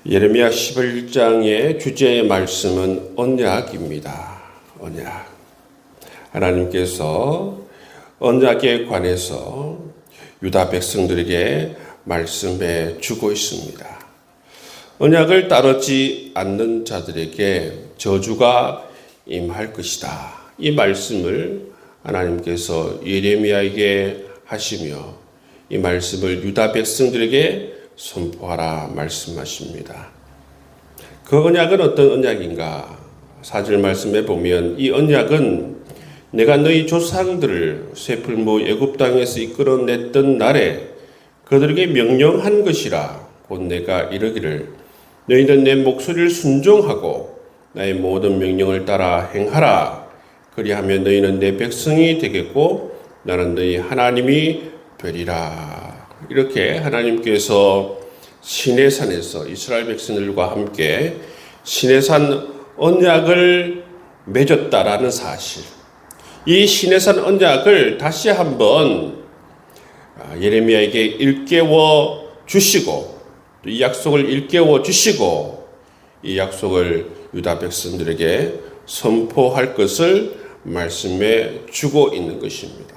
예레미야 11장의 주제의 말씀은 언약입니다. 언약. 하나님께서 언약에 관해서 유다 백성들에게 말씀해 주고 있습니다. 언약을 따르지 않는 자들에게 저주가 임할 것이다. 이 말씀을 하나님께서 예레미야에게 하시며 이 말씀을 유다 백성들에게 선포하라 말씀하십니다. 그 언약은 어떤 언약인가? 4절 말씀에 보면 이 언약은 내가 너희 조상들을 쇠풀무 애굽 땅에서 이끌어냈던 날에 그들에게 명령한 것이라. 곧 내가 이르기를 너희는 내 목소리를 순종하고 나의 모든 명령을 따라 행하라. 그리하면 너희는 내 백성이 되겠고 나는 너희 하나님이 되리라. 이렇게 하나님께서 시내산에서 이스라엘 백성들과 함께 시내산 언약을 맺었다라는 사실, 이 시내산 언약을 다시 한번 예레미야에게 일깨워 주시고 또 이 약속을 일깨워 주시고 이 약속을 유다 백성들에게 선포할 것을 말씀해 주고 있는 것입니다.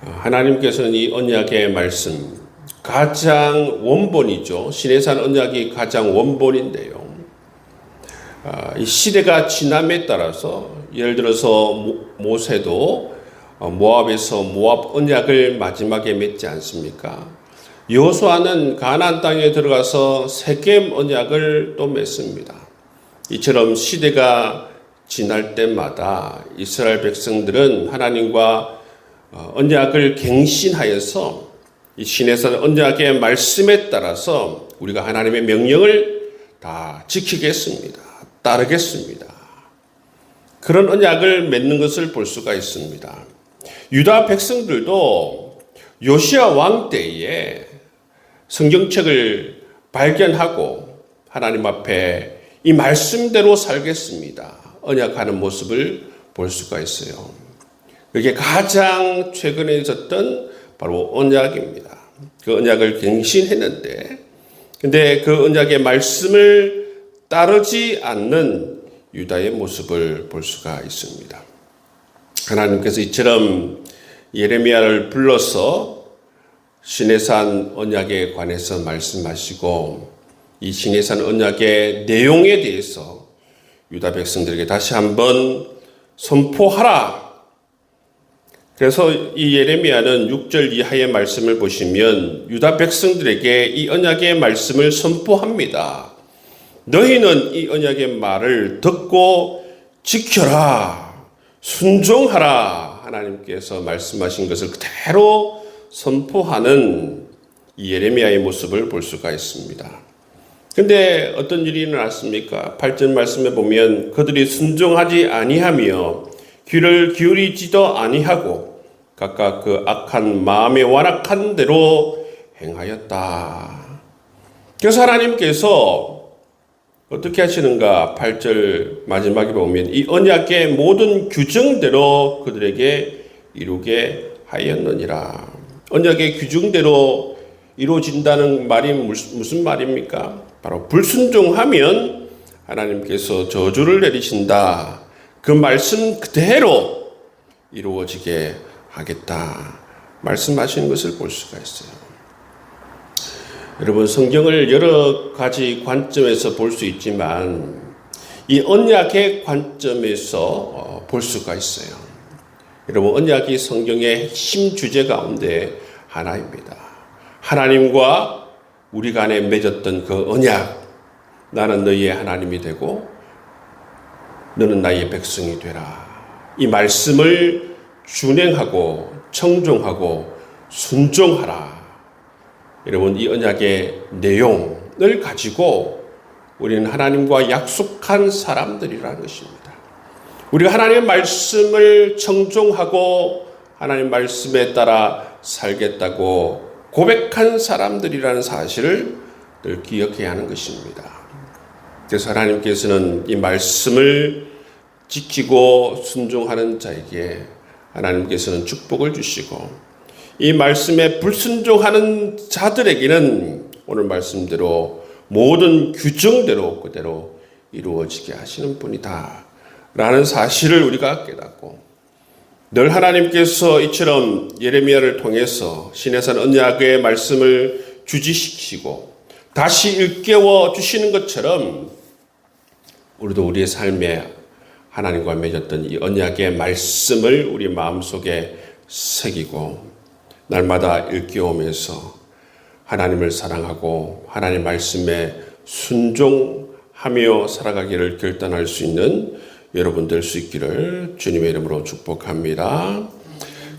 하나님께서는 이 언약의 말씀, 가장 원본이죠. 시내산 언약이 가장 원본인데요. 이 시대가 지남에 따라서 예를 들어서 모세도 모압에서 모압 언약을 마지막에 맺지 않습니까? 여호수아는 가나안 땅에 들어가서 세겜 언약을 또 맺습니다. 이처럼 시대가 지날 때마다 이스라엘 백성들은 하나님과 언약을 갱신하여서 이 시내산 언약의 말씀에 따라서 우리가 하나님의 명령을 다 지키겠습니다. 따르겠습니다. 그런 언약을 맺는 것을 볼 수가 있습니다. 유다 백성들도 요시야 왕 때에 성경책을 발견하고 하나님 앞에 이 말씀대로 살겠습니다. 언약하는 모습을 볼 수가 있어요. 그게 가장 최근에 있었던 바로 언약입니다. 그 언약을 갱신했는데, 근데 그 언약의 말씀을 따르지 않는 유다의 모습을 볼 수가 있습니다. 하나님께서 이처럼 예레미야를 불러서 시내산 언약에 관해서 말씀하시고 이 시내산 언약의 내용에 대해서 유다 백성들에게 다시 한번 선포하라. 그래서 이 예레미야는 6절 이하의 말씀을 보시면 유다 백성들에게 이 언약의 말씀을 선포합니다. 너희는 이 언약의 말을 듣고 지켜라, 순종하라. 하나님께서 말씀하신 것을 그대로 선포하는 이 예레미야의 모습을 볼 수가 있습니다. 근데 어떤 일이 일어났습니까? 8절 말씀에 보면 그들이 순종하지 아니하며 귀를 기울이지도 아니하고 각각 그 악한 마음에 완악한 대로 행하였다. 그래서 하나님께서 어떻게 하시는가? 8절 마지막에 보면 이 언약의 모든 규정대로 그들에게 이루게 하였느니라. 언약의 규정대로 이루어진다는 말이 무슨 말입니까? 바로 불순종하면 하나님께서 저주를 내리신다. 그 말씀 그대로 이루어지게 하겠다 말씀하시는 것을 볼 수가 있어요. 여러분, 성경을 여러 가지 관점에서 볼 수 있지만 이 언약의 관점에서 볼 수가 있어요. 여러분, 언약이 성경의 핵심 주제 가운데 하나입니다. 하나님과 우리 간에 맺었던 그 언약, 나는 너희의 하나님이 되고 너는 나의 백성이 되라. 이 말씀을 준행하고 청종하고 순종하라. 여러분, 이 언약의 내용을 가지고 우리는 하나님과 약속한 사람들이라는 것입니다. 우리가 하나님의 말씀을 청종하고 하나님 말씀에 따라 살겠다고 고백한 사람들이라는 사실을 늘 기억해야 하는 것입니다. 그래서 하나님께서는 이 말씀을 지키고 순종하는 자에게 하나님께서는 축복을 주시고 이 말씀에 불순종하는 자들에게는 오늘 말씀대로 모든 규정대로 그대로 이루어지게 하시는 분이다 라는 사실을 우리가 깨닫고, 늘 하나님께서 이처럼 예레미야를 통해서 시내산 언약의 말씀을 주지시키시고 다시 일깨워 주시는 것처럼 우리도 우리의 삶에 하나님과 맺었던 이 언약의 말씀을 우리 마음속에 새기고 날마다 일깨우면서 하나님을 사랑하고 하나님 말씀에 순종하며 살아가기를 결단할 수 있는 여러분 될 수 있기를 주님의 이름으로 축복합니다.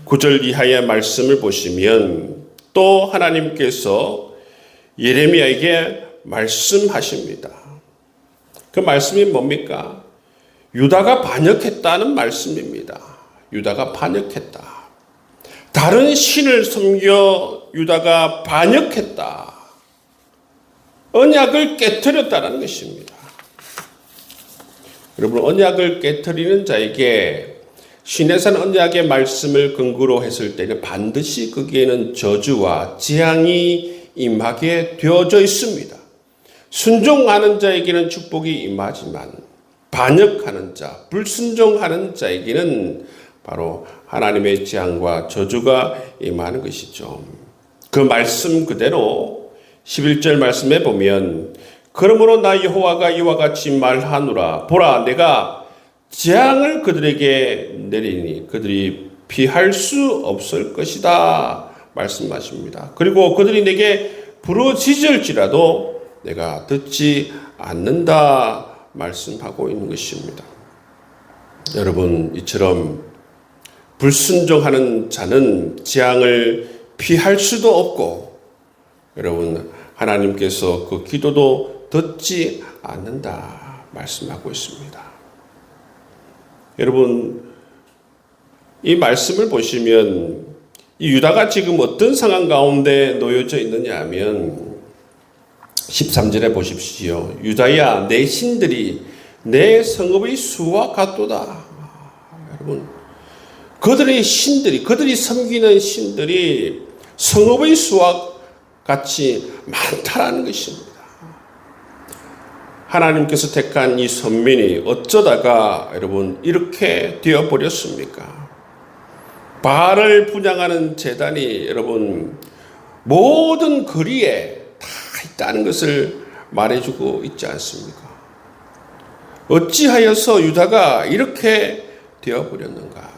9절 이하의 말씀을 보시면 또 하나님께서 예레미야에게 말씀하십니다. 그 말씀이 뭡니까? 유다가 반역했다는 말씀입니다. 유다가 반역했다. 다른 신을 섬겨 유다가 반역했다. 언약을 깨트렸다는 것입니다. 여러분, 언약을 깨트리는 자에게 시내산 언약의 말씀을 근거로 했을 때는 반드시 거기에는 저주와 재앙이 임하게 되어져 있습니다. 순종하는 자에게는 축복이 임하지만 반역하는 자, 불순종하는 자에게는 바로 하나님의 재앙과 저주가 임하는 것이죠. 그 말씀 그대로 11절 말씀에 보면 그러므로 나 여호와가 이와 같이 말하노라. 보라, 내가 재앙을 그들에게 내리니 그들이 피할 수 없을 것이다 말씀하십니다. 그리고 그들이 내게 부르짖을지라도 내가 듣지 않는다 말씀하고 있는 것입니다. 여러분, 이처럼 불순종하는 자는 재앙을 피할 수도 없고, 여러분, 하나님께서 그 기도도 듣지 않는다 말씀하고 있습니다. 여러분, 이 말씀을 보시면 이 유다가 지금 어떤 상황 가운데 놓여져 있느냐 하면 13절에 보십시오. 유다야, 내 신들이 내 성읍의 수와 같도다. 여러분, 그들의 신들이, 그들이 섬기는 신들이 성읍의 수와 같이 많다라는 것입니다. 하나님께서 택한 이 선민이 어쩌다가 여러분 이렇게 되어버렸습니까? 바알을 분향하는 제단이 여러분 모든 거리에 다 있다는 것을 말해주고 있지 않습니까? 어찌하여서 유다가 이렇게 되어버렸는가?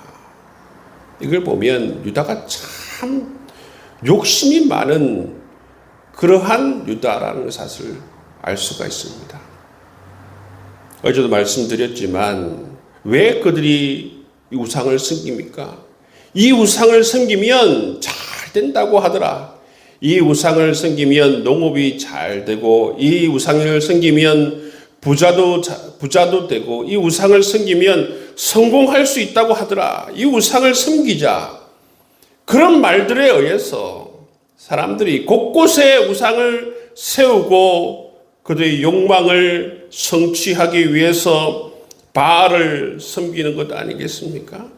이걸 보면 유다가 참 욕심이 많은 그러한 유다라는 사실을 알 수가 있습니다. 어제도 말씀드렸지만 왜 그들이 이 우상을 섬깁니까? 이 우상을 섬기면 잘 된다고 하더라. 이 우상을 섬기면 농업이 잘 되고, 이 우상을 섬기면 부자도 되고, 이 우상을 섬기면 성공할 수 있다고 하더라. 이 우상을 섬기자. 그런 말들에 의해서 사람들이 곳곳에 우상을 세우고 그들의 욕망을 성취하기 위해서 바알을 섬기는 것 아니겠습니까?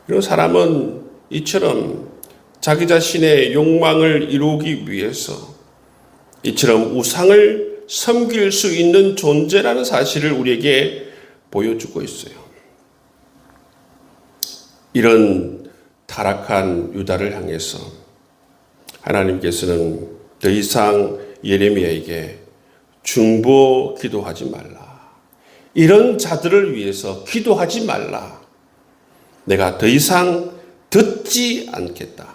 이런 사람은 이처럼 자기 자신의 욕망을 이루기 위해서 이처럼 우상을 섬길 수 있는 존재라는 사실을 우리에게 보여주고 있어요. 이런 타락한 유다를 향해서 하나님께서는 더 이상 예레미야에게 중보 기도하지 말라. 이런 자들을 위해서 기도하지 말라. 내가 더 이상 듣지 않겠다.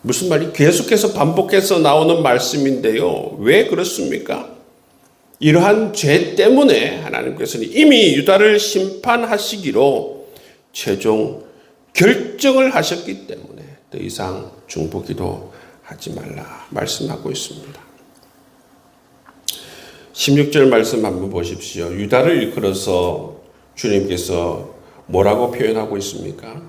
무슨 말이 계속해서 반복해서 나오는 말씀인데요. 왜 그렇습니까? 이러한 죄 때문에 하나님께서는 이미 유다를 심판하시기로 최종 결정을 하셨기 때문에 더 이상 중보 기도하지 말라 말씀하고 있습니다. 16절 말씀 한번 보십시오. 유다를 일컬어서 주님께서 뭐라고 표현하고 있습니까?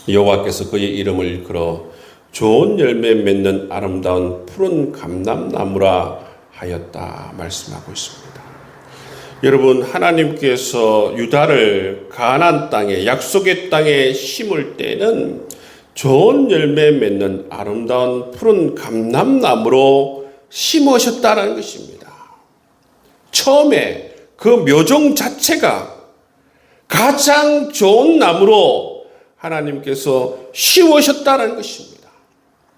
여호와께서 그의 이름을 일컬어 좋은 열매 맺는 아름다운 푸른 감람나무라 하였다 말씀하고 있습니다. 여러분, 하나님께서 유다를 가나안 땅에, 약속의 땅에 심을 때는 좋은 열매 맺는 아름다운 푸른 감람나무로 심으셨다는 것입니다. 처음에 그 묘종 자체가 가장 좋은 나무로 하나님께서 심으셨다는 것입니다.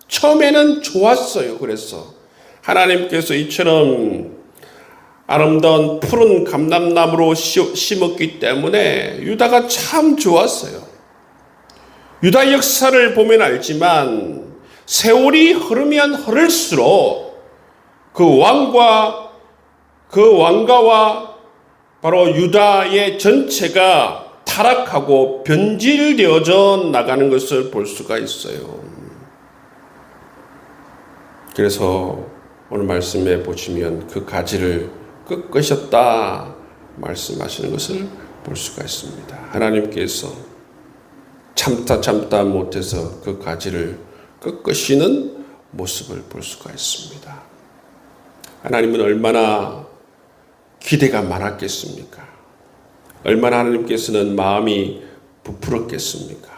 처음에는 좋았어요. 그래서 하나님께서 이처럼 아름다운 푸른 감람나무로 심었기 때문에 유다가 참 좋았어요. 유다 역사를 보면 알지만 세월이 흐르면 흐를수록 그 왕가와 바로 유다의 전체가 타락하고 변질되어져 나가는 것을 볼 수가 있어요. 그래서 오늘 말씀에 보시면 그 가지를 꺾으셨다 말씀하시는 것을 볼 수가 있습니다. 하나님께서 참다 못해서 그 가지를 꺾으시는 모습을 볼 수가 있습니다. 하나님은 얼마나 기대가 많았겠습니까? 얼마나 하나님께서는 마음이 부풀었겠습니까?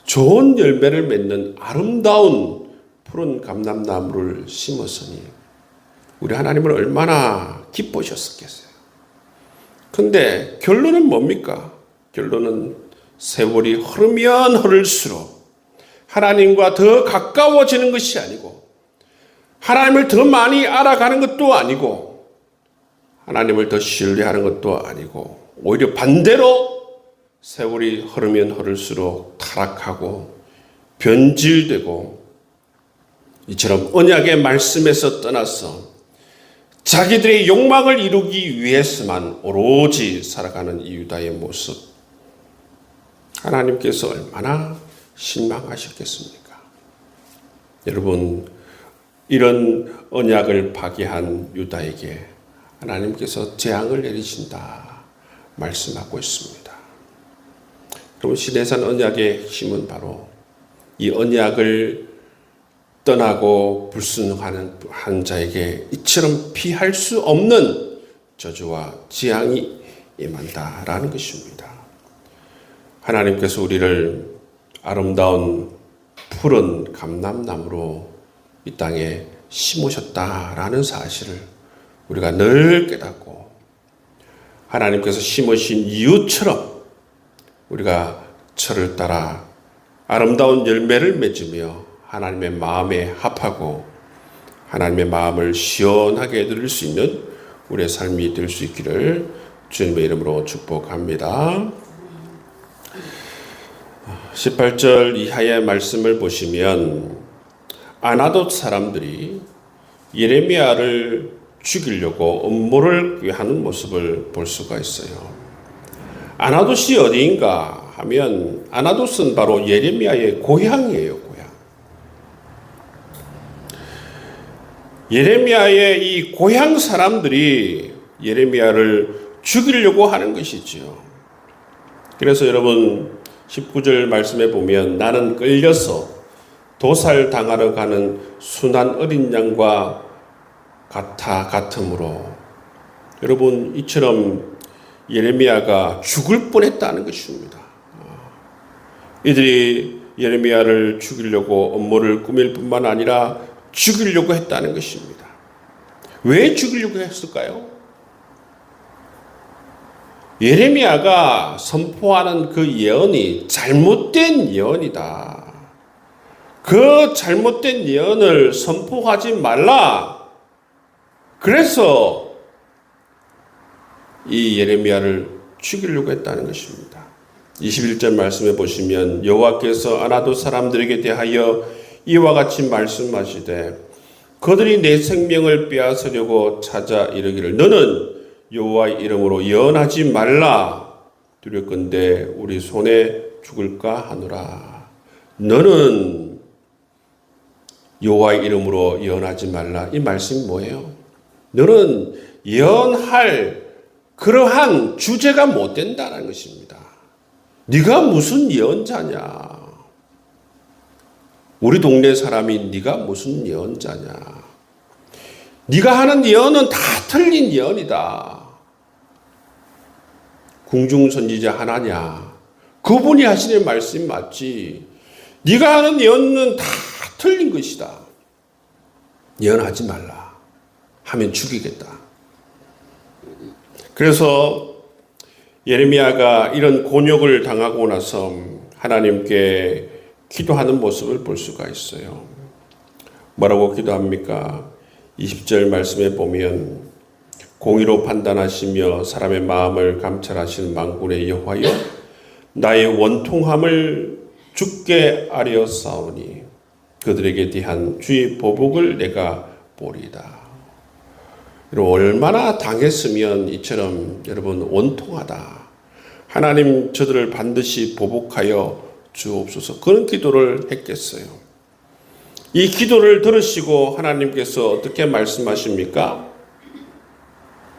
좋은 열매를 맺는 아름다운 푸른 감람나무를 심었으니 우리 하나님은 얼마나 기뻐하셨겠어요. 근데 결론은 뭡니까? 결론은 세월이 흐르면 흐를수록 하나님과 더 가까워지는 것이 아니고 하나님을 더 많이 알아가는 것도 아니고 하나님을 더 신뢰하는 것도 아니고 오히려 반대로 세월이 흐르면 흐를수록 타락하고 변질되고 이처럼 언약의 말씀에서 떠나서 자기들의 욕망을 이루기 위해서만 오로지 살아가는 이 유다의 모습, 하나님께서 얼마나 실망하셨겠습니까? 여러분, 이런 언약을 파기한 유다에게 하나님께서 재앙을 내리신다 말씀하고 있습니다. 여러분, 시내산 언약의 핵심은 바로 이 언약을 떠나고 불순하는 한 자에게 이처럼 피할 수 없는 저주와 재앙이 임한다라는 것입니다. 하나님께서 우리를 아름다운 푸른 감람나무로 이 땅에 심으셨다라는 사실을 우리가 늘 깨닫고 하나님께서 심으신 이유처럼 우리가 저를 따라 아름다운 열매를 맺으며 하나님의 마음에 합하고 하나님의 마음을 시원하게 해드릴 수 있는 우리의 삶이 될 수 있기를 주님의 이름으로 축복합니다. 18절 이하의 말씀을 보시면 아나돗 사람들이 예레미야를 죽이려고 음모를 꾀하는 모습을 볼 수가 있어요. 아나돗이 어디인가 하면 아나돗은 바로 예레미야의 고향이에요. 고향. 예레미야의 이 고향 사람들이 예레미야를 죽이려고 하는 것이지요. 그래서 여러분 19절 말씀에 보면 나는 끌려서 도살당하러 가는 순한 어린 양과 같으므로 여러분 이처럼 예레미야가 죽을 뻔했다는 것입니다. 이들이 예레미야를 죽이려고 음모를 꾸밀 뿐만 아니라 죽이려고 했다는 것입니다. 왜 죽이려고 했을까요? 예레미야가 선포하는 그 예언이 잘못된 예언이다. 그 잘못된 예언을 선포하지 말라. 그래서 이 예레미야를 죽이려고 했다는 것입니다. 21절 말씀에 보시면 여호와께서 아나돗 사람들에게 대하여 이와 같이 말씀하시되 그들이 내 생명을 빼앗으려고 찾아 이르기를 너는 여호와의 이름으로 예언하지 말라 두렵건대 우리 손에 죽을까 하노라. 너는 여호와의 이름으로 예언하지 말라. 이 말씀이 뭐예요? 너는 예언할 그러한 주제가 못 된다는 것입니다. 네가 무슨 예언자냐? 우리 동네 사람이 네가 무슨 예언자냐? 네가 하는 예언은 다 틀린 예언이다. 궁중선지자 하나냐? 그분이 하시는 말씀이 맞지. 네가 하는 예언은 다 틀린 것이다. 예언하지 말라. 하면 죽이겠다. 그래서 예레미야가 이런 곤욕을 당하고 나서 하나님께 기도하는 모습을 볼 수가 있어요. 뭐라고 기도합니까? 20절 말씀에 보면 공의로 판단하시며 사람의 마음을 감찰하시는 만군의 여호와여 나의 원통함을 주께 아뢰었사오니 그들에게 대한 주의 보복을 내가 보리이다. 여러분 얼마나 당했으면 이처럼 여러분 원통하다. 하나님 저들을 반드시 보복하여 주옵소서. 그런 기도를 했겠어요. 이 기도를 들으시고 하나님께서 어떻게 말씀하십니까?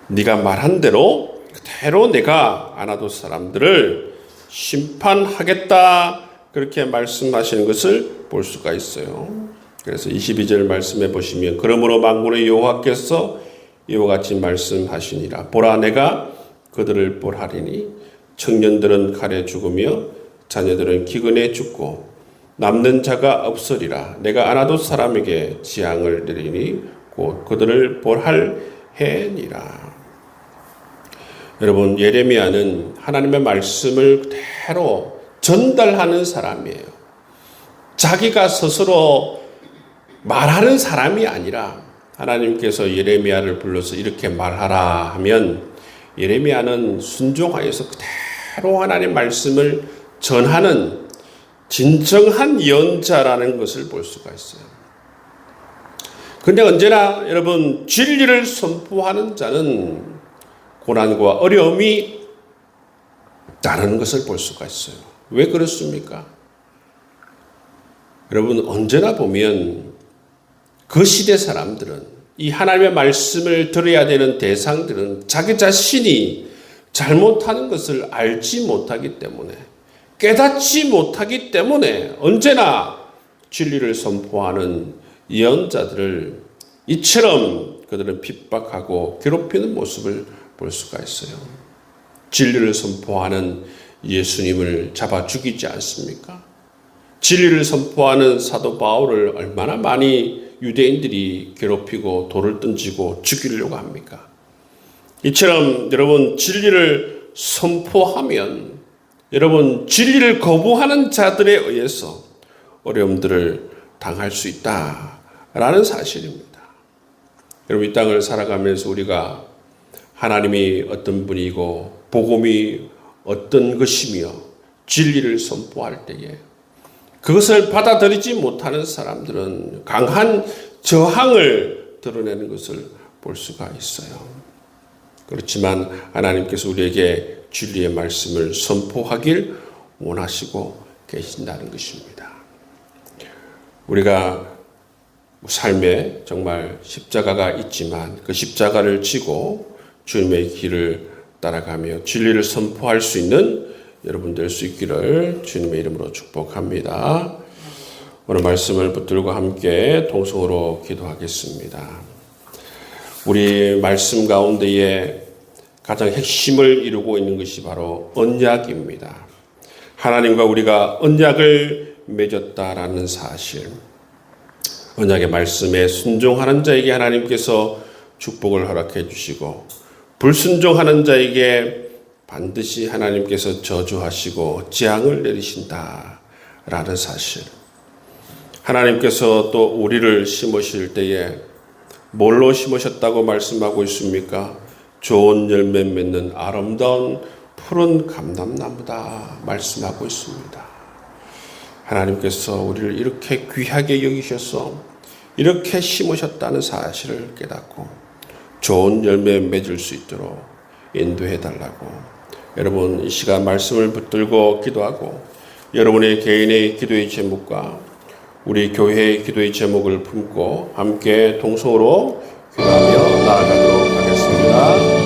네가 말한 대로 그대로 내가 아나돗 사람들을 심판하겠다. 그렇게 말씀하시는 것을 볼 수가 있어요. 그래서 22절 말씀해 보시면 그러므로 만군의 여호와께서 이와 같이 말씀하시니라. 보라 내가 그들을 벌하리니 청년들은 칼에 죽으며 자녀들은 기근에 죽고 남는 자가 없으리라. 내가 아나돗 사람에게 재앙을 내리니 곧 그들을 벌할 해니라. 여러분 예레미야는 하나님의 말씀을 그대로 전달하는 사람이에요. 자기가 스스로 말하는 사람이 아니라 하나님께서 예레미야를 불러서 이렇게 말하라 하면 예레미야는 순종하여서 그대로 하나님 말씀을 전하는 진정한 예언자라는 것을 볼 수가 있어요. 그런데 언제나 여러분 진리를 선포하는 자는 고난과 어려움이 따르는 것을 볼 수가 있어요. 왜 그렇습니까? 여러분 언제나 보면 그 시대 사람들은 이 하나님의 말씀을 들어야 되는 대상들은 자기 자신이 잘못하는 것을 알지 못하기 때문에 깨닫지 못하기 때문에 언제나 진리를 선포하는 예언자들을 이처럼 그들은 핍박하고 괴롭히는 모습을 볼 수가 있어요. 진리를 선포하는 예수님을 잡아 죽이지 않습니까? 진리를 선포하는 사도 바울을 얼마나 많이 유대인들이 괴롭히고 돌을 던지고 죽이려고 합니까? 이처럼 여러분 진리를 선포하면 여러분 진리를 거부하는 자들에 의해서 어려움들을 당할 수 있다라는 사실입니다. 여러분 이 땅을 살아가면서 우리가 하나님이 어떤 분이고 복음이 어떤 것이며 진리를 선포할 때에 그것을 받아들이지 못하는 사람들은 강한 저항을 드러내는 것을 볼 수가 있어요. 그렇지만 하나님께서 우리에게 진리의 말씀을 선포하길 원하시고 계신다는 것입니다. 우리가 삶에 정말 십자가가 있지만 그 십자가를 지고 주님의 길을 따라가며 진리를 선포할 수 있는 여러분 될 수 있기를 주님의 이름으로 축복합니다. 오늘 말씀을 붙들고 함께 동성으로 기도하겠습니다. 우리 말씀 가운데에 가장 핵심을 이루고 있는 것이 바로 언약입니다. 하나님과 우리가 언약을 맺었다라는 사실. 언약의 말씀에 순종하는 자에게 하나님께서 축복을 허락해 주시고 불순종하는 자에게 반드시 하나님께서 저주하시고 재앙을 내리신다라는 사실. 하나님께서 또 우리를 심으실 때에 뭘로 심으셨다고 말씀하고 있습니까? 좋은 열매 맺는 아름다운 푸른 감람나무다 말씀하고 있습니다. 하나님께서 우리를 이렇게 귀하게 여기셔서 이렇게 심으셨다는 사실을 깨닫고 좋은 열매 맺을 수 있도록 인도해 달라고 여러분 이 시간 말씀을 붙들고 기도하고 여러분의 개인의 기도의 제목과 우리 교회의 기도의 제목을 품고 함께 동성으로 기도하며 나아가도록 하겠습니다.